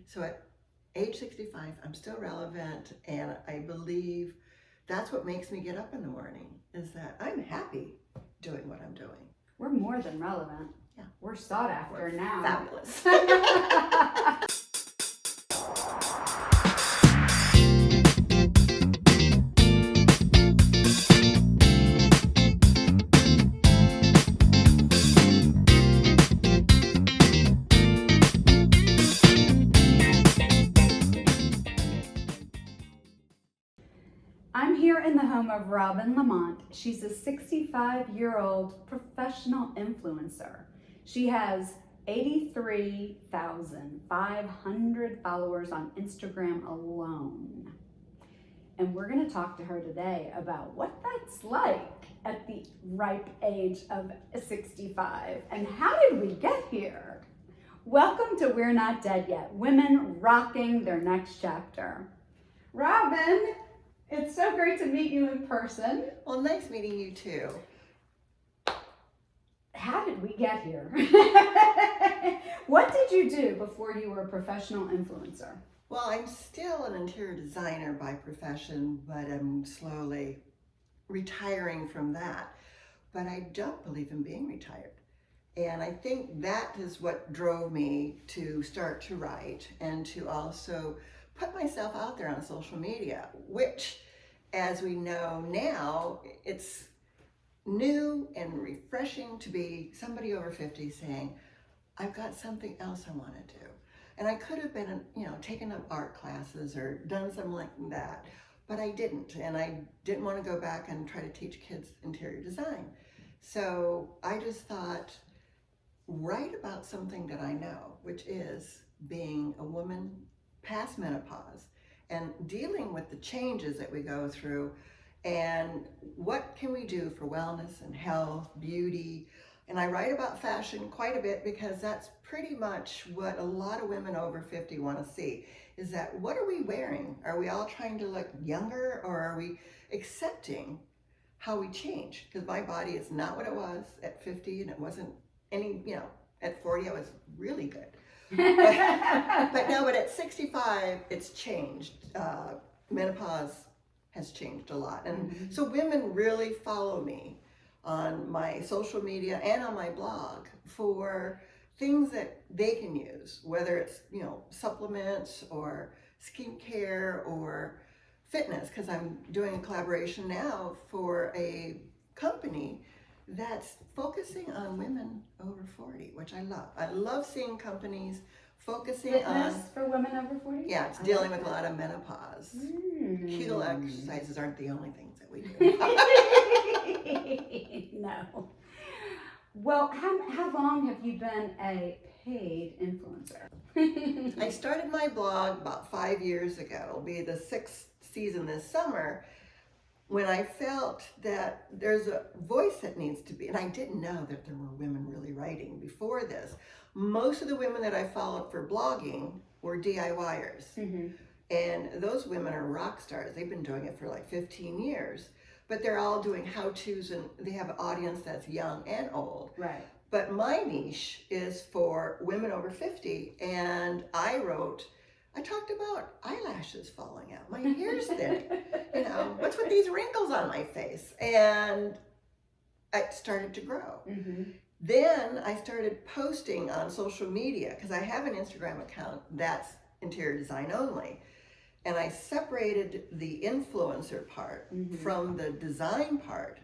So at age 65, I'm still relevant, and I believe that's what makes me get up in the morning, is that I'm happy doing what I'm doing. We're more than relevant. Yeah. We're sought after now. Fabulous. I'm here in the home of Robin LaMonte. She's a 65-year-old professional influencer. She has 83,500 followers on Instagram alone. And we're going to talk to her today about what that's like at the ripe age of 65 and how did we get here? Welcome to We're Not Dead Yet, women rocking their next chapter. Robin, it's so great to meet you in person. Well, nice meeting you too. How did we get here? What did you do before you were a professional influencer? Well, I'm still an interior designer by profession, but I'm slowly retiring from that. But I don't believe in being retired. And I think that is what drove me to start to write and to also put myself out there on social media, which, as we know now, it's new and refreshing to be somebody over 50 saying, I've got something else I want to do. And I could have been, taken up art classes or done something like that, but I didn't. And I didn't want to go back and try to teach kids interior design. So I just thought, write about something that I know, which is being a woman past menopause and dealing with the changes that we go through, and what can we do for wellness and health, beauty. And I write about fashion quite a bit because that's pretty much what a lot of women over 50 want to see, is that what are we wearing? Are we all trying to look younger, or are we accepting how we change? Because my body is not what it was at 50, and it wasn't any, at 40 I was really good. But at 65, it's changed. Menopause has changed a lot. And so women really follow me on my social media and on my blog for things that they can use, whether it's, supplements or skincare or fitness, because I'm doing a collaboration now for a company that's focusing on women over 40, which I love. I love seeing companies focusing Fitness on for women over 40? Yeah, it's dealing with a lot of menopause. Kegel exercises aren't the only things that we do. No. Well, how long have you been a paid influencer? I started my blog about 5 years ago. It'll be the 6th season this summer, when I felt that there's a voice that needs to be, and I didn't know that there were women really writing before this. Most of the women that I followed for blogging were DIYers. And those women are rock stars. They've been doing it for like 15 years, but they're all doing how-tos, and they have an audience that's young and old. Right. But my niche is for women over 50, and I talked about eyelashes falling out, my hair's thin, what's with these wrinkles on my face? And it started to grow. Then I started posting on social media, because I have an Instagram account that's interior design only. And I separated the influencer part from the design part,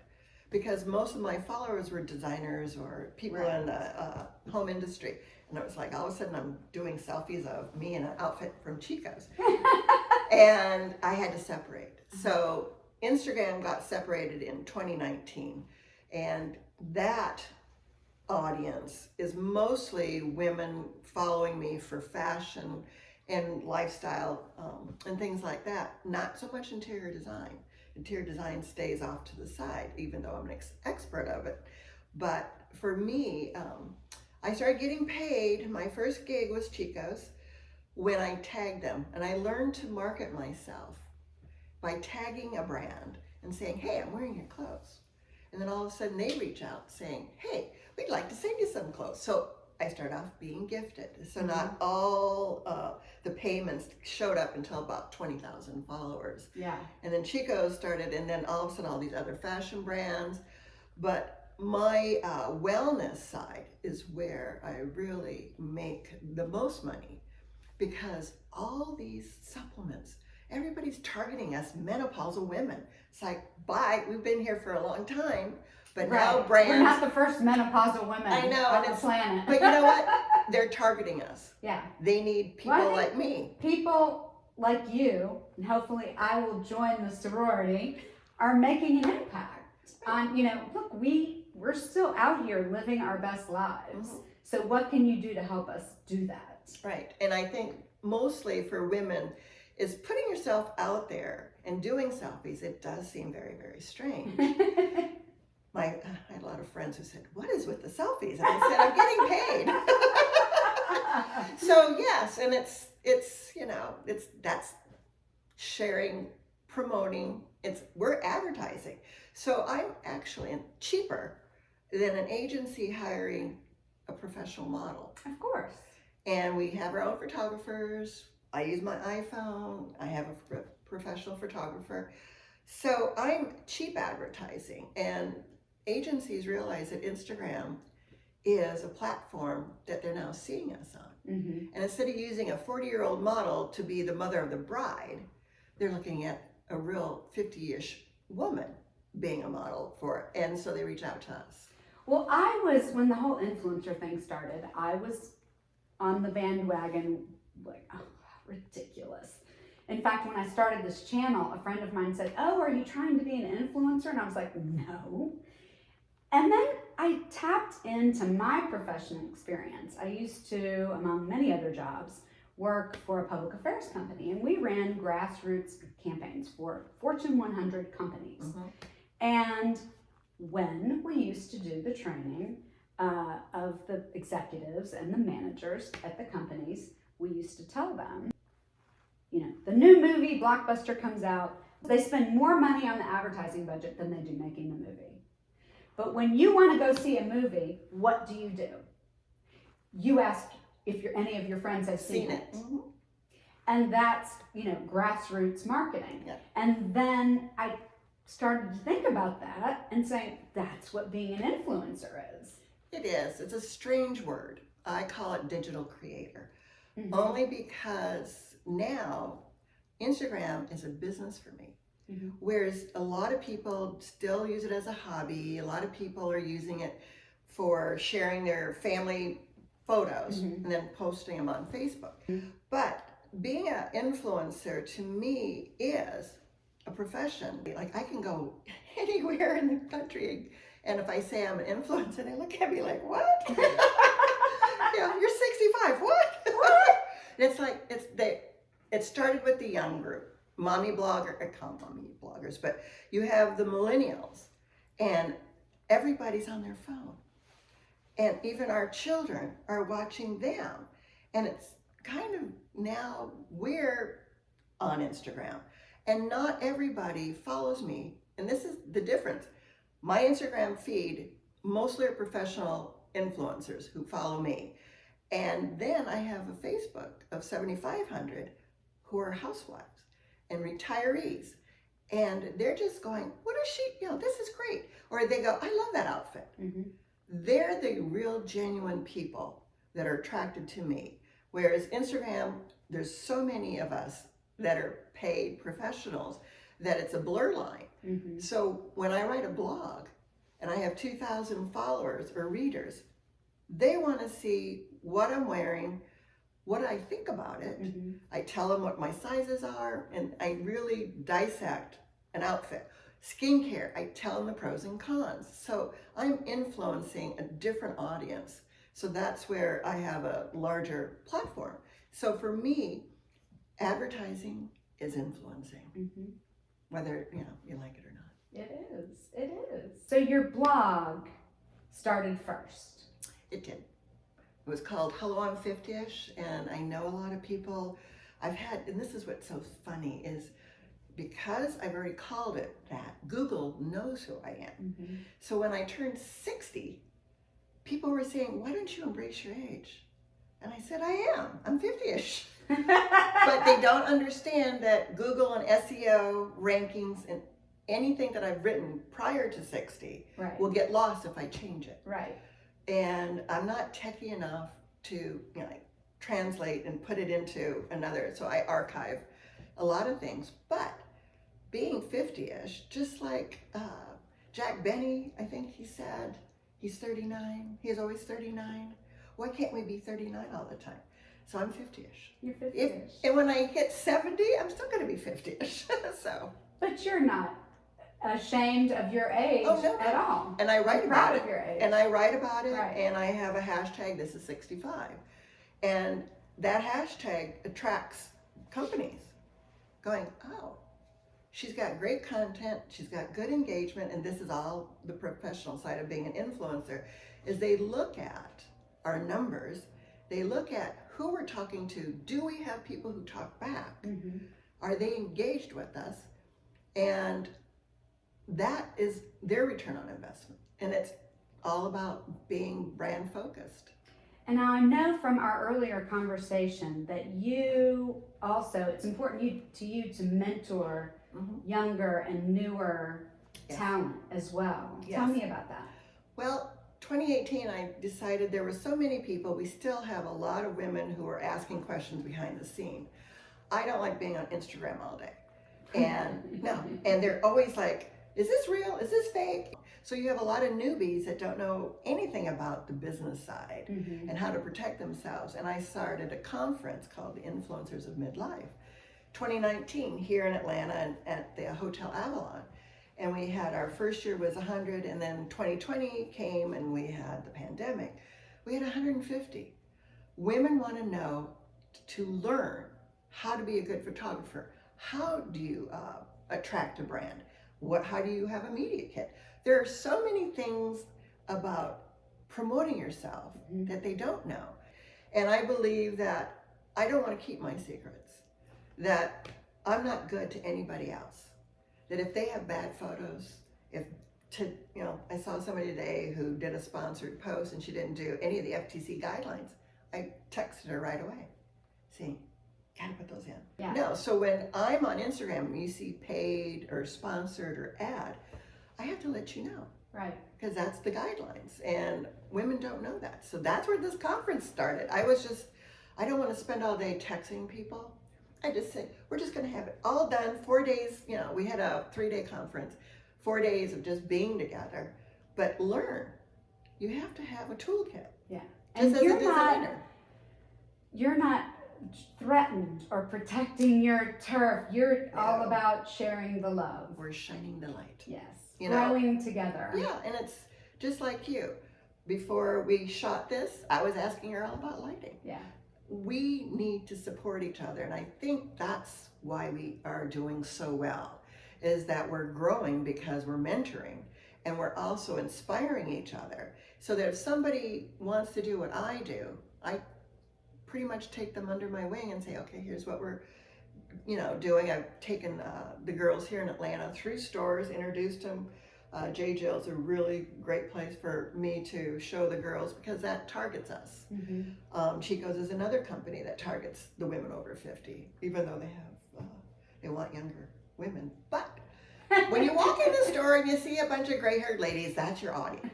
because most of my followers were designers or people in the home industry. And it was like, all of a sudden I'm doing selfies of me in an outfit from Chico's. And I had to separate. So Instagram got separated in 2019. And that audience is mostly women following me for fashion and lifestyle and things like that. Not so much interior design. Interior design stays off to the side, even though I'm an expert of it. But for me, I started getting paid. My first gig was Chico's when I tagged them. And I learned to market myself by tagging a brand and saying, hey, I'm wearing your clothes. And then all of a sudden they reach out saying, hey, we'd like to send you some clothes. So I start off being gifted. So not all the payments showed up until about 20,000 followers. Yeah. And then Chico started, and then all of a sudden all these other fashion brands. But my wellness side is where I really make the most money, because all these supplements, everybody's targeting us menopausal women. It's like, bye, we've been here for a long time, but now brands. We're not the first menopausal women I know, on and the planet. But you know what? They're targeting us. Yeah. They need people like me. People like you, and hopefully I will join the sorority, are making an impact on, look, we're still out here living our best lives. Mm-hmm. So what can you do to help us do that? Right. And I think mostly for women is putting yourself out there and doing selfies. It does seem very, very strange. I had a lot of friends who said, "What is with the selfies?" And I said, "I'm getting paid." So yes, and it's that's sharing, promoting. We're advertising. So I'm actually cheaper than an agency hiring a professional model. Of course. And we have our own photographers. I use my iPhone. I have a professional photographer. So I'm cheap advertising, and agencies realize that Instagram is a platform that they're now seeing us on. Mm-hmm. And instead of using a 40-year-old model to be the mother of the bride, they're looking at a real 50-ish woman being a model for it. And so they reach out to us. Well, when the whole influencer thing started, I was on the bandwagon, like, oh, ridiculous. In fact, when I started this channel, a friend of mine said, "Oh, are you trying to be an influencer?" And I was like, "No." And then I tapped into my professional experience. I used to, among many other jobs, work for a public affairs company, and we ran grassroots campaigns for Fortune 100 companies. Mm-hmm. And when we used to do the training of the executives and the managers at the companies, we used to tell them, the new movie blockbuster comes out, they spend more money on the advertising budget than they do making the movie. But when you want to go see a movie, what do? You ask if any of your friends have seen it. Mm-hmm. And that's, grassroots marketing. Yeah. And then I started to think about that and saying, that's what being an influencer is. It is. It's a strange word. I call it digital creator. Mm-hmm. Only because now Instagram is a business for me. Mm-hmm. Whereas a lot of people still use it as a hobby. A lot of people are using it for sharing their family photos mm-hmm. and then posting them on Facebook. Mm-hmm. But being an influencer to me is a profession. Like, I can go anywhere in the country, and if I say I'm an influencer, they look at me like, "What?" You're 65. What? It's like it started with the young group, mommy blogger. I call them mommy bloggers, but you have the millennials, and everybody's on their phone, and even our children are watching them, and it's kind of now we're on Instagram. And not everybody follows me. And this is the difference. My Instagram feed mostly are professional influencers who follow me. And then I have a Facebook of 7,500 who are housewives and retirees. And they're just going, "What is she? This is great." Or they go, "I love that outfit." Mm-hmm. They're the real genuine people that are attracted to me. Whereas Instagram, there's so many of us that are paid professionals that it's a blur line. Mm-hmm. So when I write a blog and I have 2,000 followers or readers, they want to see what I'm wearing, what I think about it. Mm-hmm. I tell them what my sizes are, and I really dissect an outfit. Skincare, I tell them the pros and cons. So I'm influencing a different audience. So that's where I have a larger platform. So for me, advertising is influencing, mm-hmm. whether you like it or not. It is. So your blog started first. It did. It was called Hello, I'm 50ish, and I know a lot of people and this is what's so funny, is because I've already called it that, Google knows who I am. Mm-hmm. So when I turned 60, people were saying, "Why don't you embrace your age?" And I said, "I am. I'm 50ish." But they don't understand that Google and SEO rankings and anything that I've written prior to 60 Right. will get lost if I change it. Right. And I'm not techie enough to, like, translate and put it into another, so I archive a lot of things. But being 50-ish, just like Jack Benny, I think he said, he's 39, he's always 39. Why can't we be 39 all the time? So I'm 50-ish. You're 50-ish. And when I hit 70, I'm still going to be 50-ish. So. But you're not ashamed of your age at all. And I write You're about proud it. of your age. And I write about it. Right. And I have a hashtag, this is 65. And that hashtag attracts companies going, oh, she's got great content, she's got good engagement, and this is all the professional side of being an influencer, is they look at our numbers, they look at who we're talking to. Do we have people who talk back? Mm-hmm. Are they engaged with us? And that is their return on investment. And it's all about being brand focused. And now I know from our earlier conversation that you also, it's important to you to mentor younger and newer talent as well. Yes. Tell me about that. Well, 2018, I decided there were so many people. We still have a lot of women who are asking questions behind the scene. I don't like being on Instagram all day. And no, and they're always like, is this real? Is this fake? So you have a lot of newbies that don't know anything about the business side and how to protect themselves. And I started a conference called the Influencers of Midlife, 2019 here in Atlanta and at the Hotel Avalon. And we had, our first year was 100, and then 2020 came and we had the pandemic. We had 150. Women want to know, to learn how to be a good photographer. How do you attract a brand? How do you have a media kit? There are so many things about promoting yourself that they don't know. And I believe that I don't want to keep my secrets, that I'm not good to anybody else. That if they have bad photos, I saw somebody today who did a sponsored post and she didn't do any of the FTC guidelines. I texted her right away. See, gotta put those in. Yeah. No, so when I'm on Instagram and you see paid or sponsored or ad, I have to let you know. Right. Because that's the guidelines, and women don't know that. So that's where this conference started. I don't want to spend all day texting people. I just said, we're just going to have it all done, 4 days. We had a 3-day conference, 4 days of just being together, but learn. You have to have a toolkit. Yeah. Just And as a designer. You're not threatened or protecting your turf. You're all about sharing the love. We're shining the light. Yes. You know? Growing together. Yeah, and it's just like you. Before we shot this, I was asking her all about lighting. Yeah. We need to support each other, and I think that's why we are doing so well, is that we're growing because we're mentoring, and we're also inspiring each other, so that if somebody wants to do what I do, I pretty much take them under my wing and say, okay, here's what we're doing. I've taken the girls here in Atlanta through stores, introduced them. J. Jill's a really great place for me to show the girls, because that targets us. Chico's is another company that targets the women over 50, even though they want younger women. But when you walk in the store and you see a bunch of gray-haired ladies, that's your audience.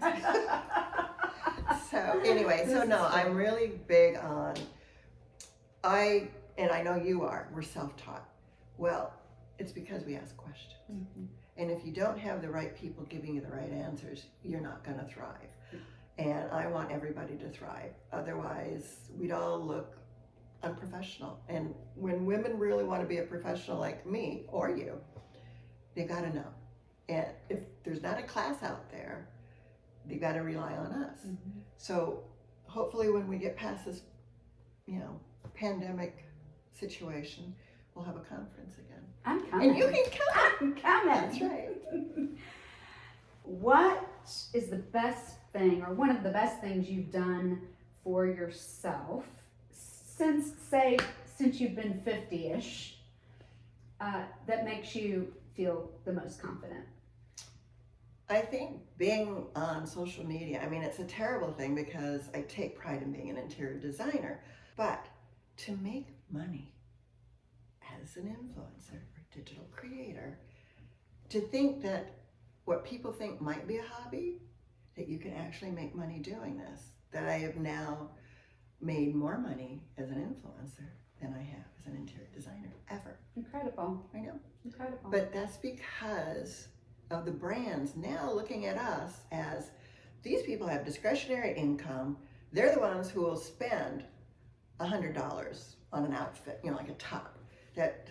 So anyway, I'm really big on, and I know you are, we're self-taught. Well, it's because we ask questions. And if you don't have the right people giving you the right answers, you're not going to thrive. And I want everybody to thrive. Otherwise, we'd all look unprofessional. And when women really want to be a professional like me or you, they got to know. And if there's not a class out there, they got to rely on us. So hopefully when we get past this, pandemic situation, we'll have a conference again. I'm coming. And you can come. I'm coming. That's right. What is the best thing, or one of the best things you've done for yourself since you've been 50-ish, that makes you feel the most confident? I think being on social media, it's a terrible thing because I take pride in being an interior designer, but to make money as an influencer or digital creator, to think that what people think might be a hobby, that you can actually make money doing this. That I have now made more money as an influencer than I have as an interior designer ever. Incredible. I know. Incredible. But that's because of the brands now looking at us as these people have discretionary income. They're the ones who will spend $100 on an outfit, you know, like a top. That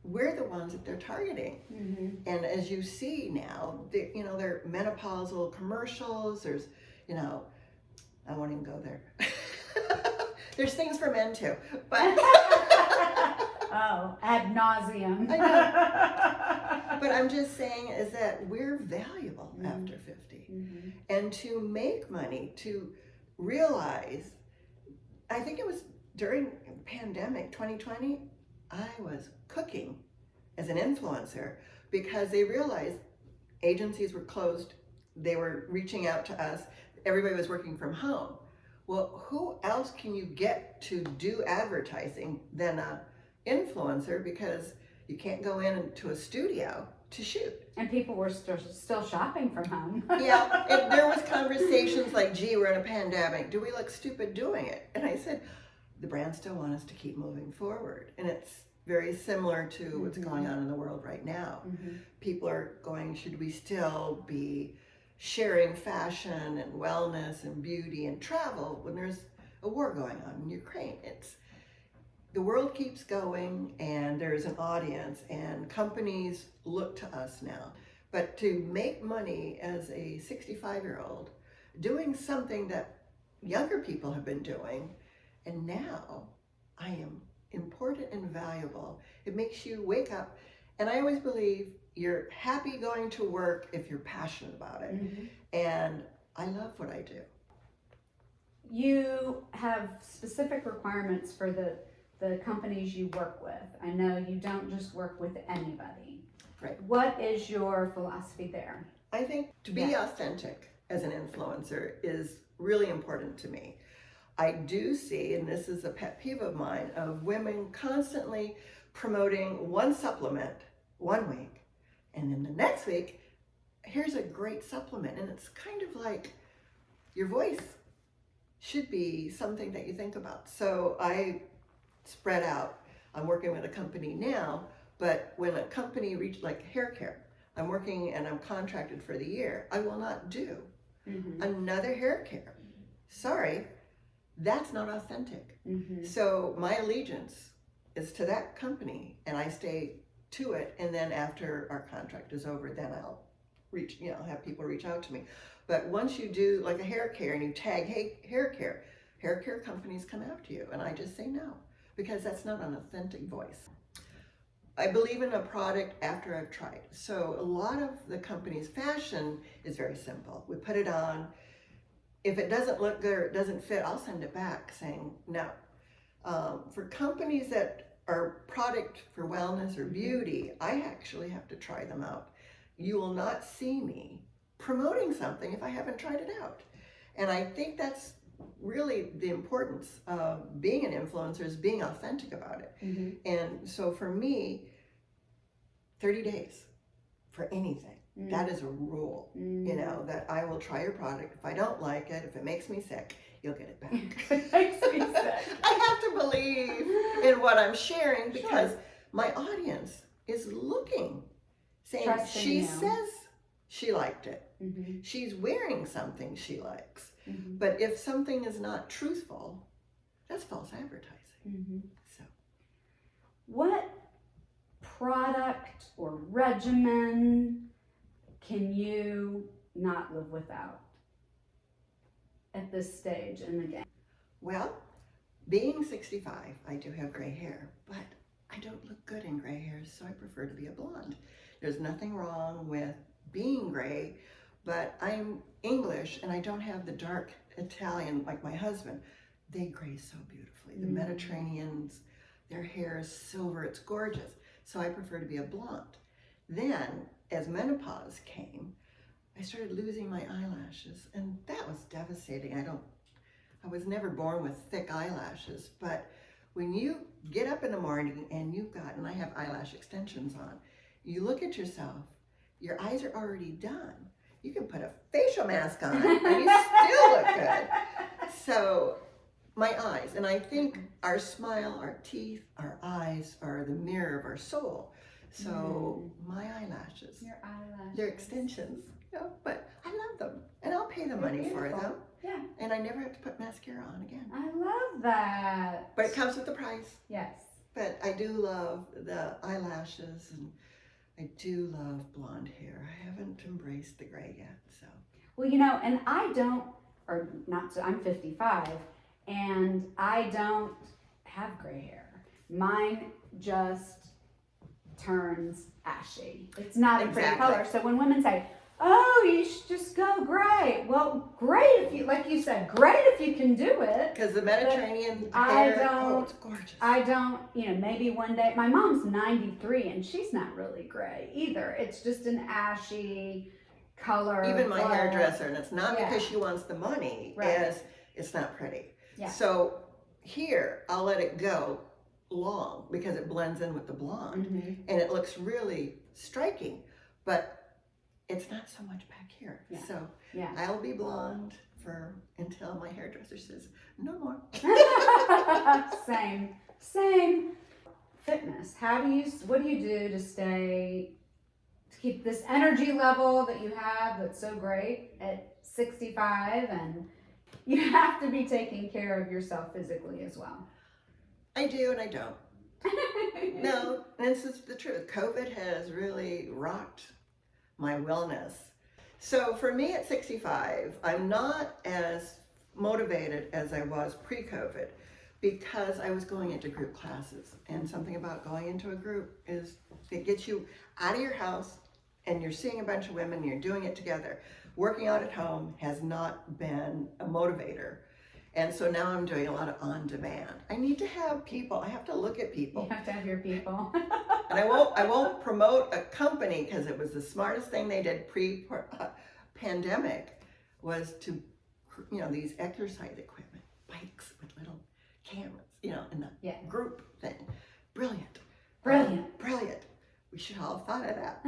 we're the ones that they're targeting. And as you see now, you know, there are menopausal commercials. There's, you know, I won't even go there. There's things for men too, but oh, ad nauseum. I know. But I'm just saying is that we're valuable after 50. And to make money, to realize, I think it was during pandemic 2020, I was cooking as an influencer because they realized agencies were closed. They were reaching out to us. Everybody was working from home. Well, who else can you get to do advertising than an influencer, because you can't go into a studio to shoot. And people were still shopping from home. Yeah, and there was conversations like, gee, we're in a pandemic. Do we look stupid doing it? And I said, the brands still want us to keep moving forward. And it's very similar to what's going on in the world right now. People are going, should we still be sharing fashion and wellness and beauty and travel when there's a war going on in Ukraine? The world keeps going, and there's an audience, and companies look to us now. But to make money as a 65-year-old, doing something that younger people have been doing, and now I am important and valuable. It makes you wake up, and I always believe you're happy going to work if you're passionate about it. And I love what I do. You have specific requirements for the companies you work with. I know you don't just work with anybody. Right. What is your philosophy there? I think to be authentic as an influencer is really important to me. I do see, and this is a pet peeve of mine, of women constantly promoting one supplement 1 week, and then the next week, here's a great supplement. And it's kind of like your voice should be something that you think about. So I spread out. I'm working with a company now, but when a company reaches like hair care, I'm working and I'm contracted for the year, I will not do another hair care. Sorry, that's not authentic. So my allegiance is to that company, and I stay to it. And then after our contract is over, then I'll reach, you know, have people reach out to me. But once you do like a hair care and you tag, hey, hair care companies come after you, and I just say no, because that's not an authentic voice. I believe in a product after I've tried. So a lot of the company's fashion is very simple. We put it on. If it doesn't look good or it doesn't fit, I'll send it back saying no. For companies that are product for wellness or beauty, I actually have to try them out. You will not see me promoting something if I haven't tried it out. And I think that's really the importance of being an influencer, is being authentic about it. And so for me, 30 days for anything. That is a rule, you know, that I will try your product. If I don't like it, if it makes me sick, you'll get it back. It makes me sick. I have to believe in what I'm sharing, because my audience is looking, saying, Trusting she you. says she liked it. She's wearing something she likes. But if something is not truthful, that's false advertising. So, what product or regimen can you not live without at this stage in the game? well, being 65, I do have gray hair, but I don't look good in gray hair, so I prefer to be a blonde. There's nothing wrong with being gray, but I'm English and I don't have the dark Italian like my husband. They gray so beautifully. The Mediterraneans, their hair is silver, it's gorgeous. So I prefer to be a blonde. Then, as menopause came, I started losing my eyelashes, and that was devastating. I was never born with thick eyelashes, but when you get up in the morning and and I have eyelash extensions on, you look at yourself, your eyes are already done. You can put a facial mask on and you still look good. So my eyes, and I think our smile, our teeth, our eyes are the mirror of our soul. So my eyelashes, Your eyelashes. they're extensions, but I love them and I'll pay the money for them. Yeah. And I never have to put mascara on again. I love that. But it comes with the price. Yes. But I do love the eyelashes and I do love blonde hair. I haven't embraced the gray yet, so. Well, and I don't, or not so, I'm 55, and I don't have gray hair. Mine just turns ashy. It's not a pretty color. So when women say, oh, you should just go gray. Well, great if you, like you said, great if you can do it. Because the Mediterranean hair, it's gorgeous. I don't, maybe one day, my mom's 93 and she's not really gray either. It's just an ashy color. Even my hairdresser, and it's not because she wants the money, right. It's not pretty. Yeah. So here, I'll let it go long because it blends in with the blonde and it looks really striking, but it's not so much back here. Yeah. So I'll be blonde until my hairdresser says, no more. Same. Fitness. What do you do to keep this energy level that you have that's so great at 65, and you have to be taking care of yourself physically as well? I do and I don't. No, this is the truth. COVID has really rocked my wellness. So for me at 65, I'm not as motivated as I was pre-COVID because I was going into group classes, and something about going into a group is it gets you out of your house and you're seeing a bunch of women and you're doing it together. Working out at home has not been a motivator. And so now I'm doing a lot of on-demand. I need to have people. I have to look at people. You have to have your people. And I won't promote a company because it was the smartest thing they did pre-pandemic was to, these exercise equipment, bikes with little cameras, in the group thing. Brilliant. We should all have thought of that.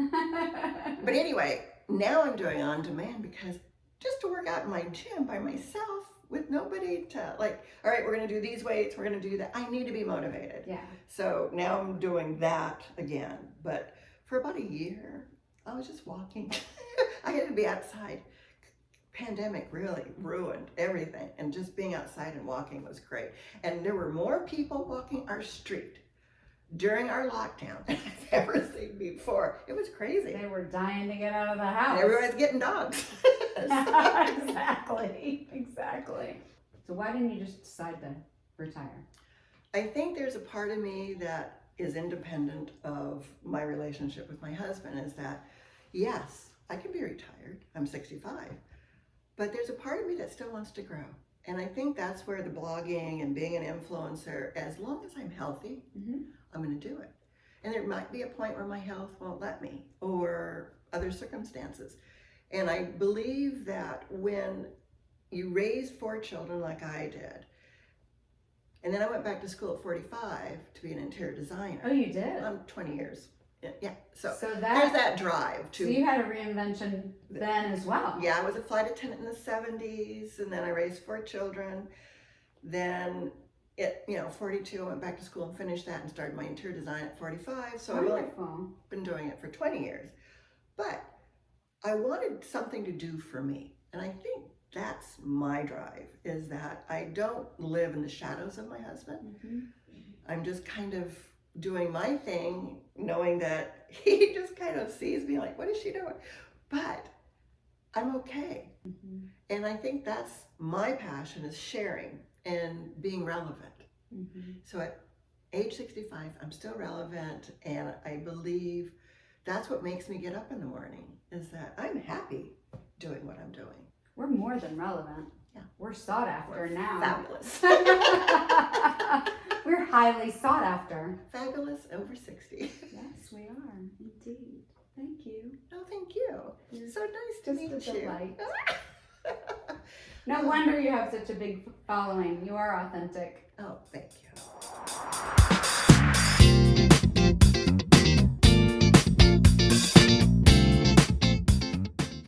But anyway, now I'm doing on-demand because just to work out in my gym by myself with nobody to all right, we're going to do these weights, we're going to do that. I need to be motivated. Yeah. So now I'm doing that again. But for about a year, I was just walking. I had to be outside. Pandemic really ruined everything. And just being outside and walking was great. And there were more people walking our street during our lockdown than I've ever seen before. It was crazy. They were dying to get out of the house. And everyone's getting dogs. Exactly. So why didn't you just decide to retire? I think there's a part of me that is independent of my relationship with my husband, is that, yes, I can be retired. I'm 65. But there's a part of me that still wants to grow. And I think that's where the blogging and being an influencer, as long as I'm healthy, I'm going to do it. And there might be a point where my health won't let me, or other circumstances. And I believe that when you raise 4 children like I did, and then I went back to school at 45 to be an interior designer. Oh, you did? 20 years. Yeah. So there's that drive to. So you had a reinvention then as well. Yeah, I was a flight attendant in the 70s, and then I raised 4 children. Then 42, I went back to school and finished that and started my interior design at 45. So Wonderful. I've really been doing it for 20 years. But I wanted something to do for me. And I think that's my drive, is that I don't live in the shadows of my husband. I'm just kind of doing my thing, knowing that he just kind of sees me like, what is she doing? But I'm okay. And I think that's my passion, is sharing and being relevant. So at age 65, I'm still relevant, and I believe that's what makes me get up in the morning, is that I'm happy doing what I'm doing. We're more than relevant. Yeah. We're sought after now. Fabulous. We're highly sought after. Fabulous over 60. Yes, we are. Indeed. Thank you. No, thank you. You're so nice to meet just a you. delight. No wonder you have such a big following. You are authentic. Oh, thank you.